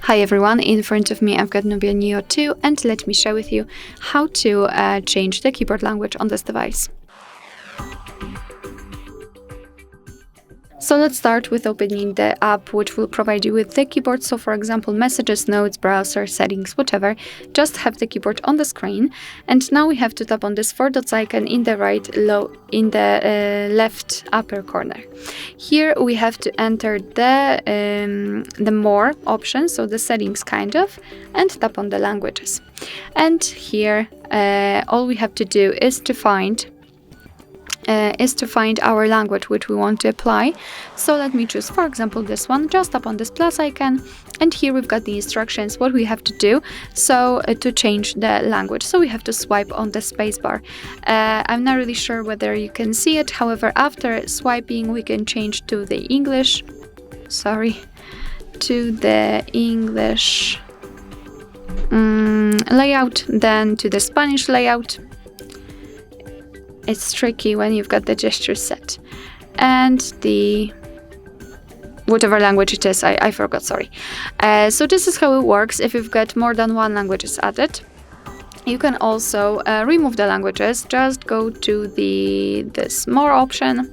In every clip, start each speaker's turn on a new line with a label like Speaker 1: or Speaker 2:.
Speaker 1: Hi everyone, in front of me I've got Nubia Neo 2 and let me share with you how to change the keyboard language on this device. So let's start with opening the app which will provide you with the keyboard. So for example, messages, notes, browser, settings, whatever. Just have the keyboard on the screen. And now we have to tap on this 4 dots icon in the left upper corner. Here we have to enter the more option, so the settings kind of, and tap on the languages. And here all we have to do is to find our language which we want to apply. So let me choose, for example, this one. Just tap on this plus icon, and here we've got the instructions what we have to do to change the language. So we have to swipe on the spacebar. I'm not really sure whether you can see it, however, after swiping we can change to the English layout, then to the Spanish layout. It's tricky when you've got the gestures set. And the whatever language it is, I forgot, sorry. So this is how it works if you've got more than one languages added. You can also remove the languages. Just go to this more option,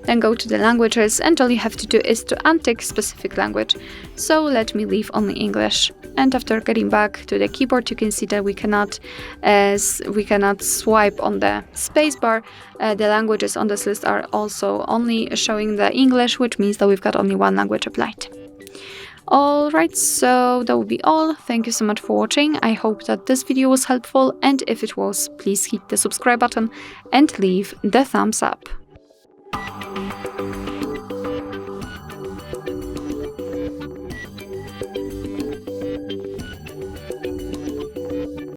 Speaker 1: then go to the languages, and all you have to do is to untick specific language. So let me leave only English. And after getting back to the keyboard, you can see that we cannot swipe on the spacebar. The languages on this list are also only showing the English, which means that we've got only one language applied. Alright, so that will be all. Thank you so much for watching. I hope that this video was helpful, and if it was, please hit the subscribe button and leave the thumbs up.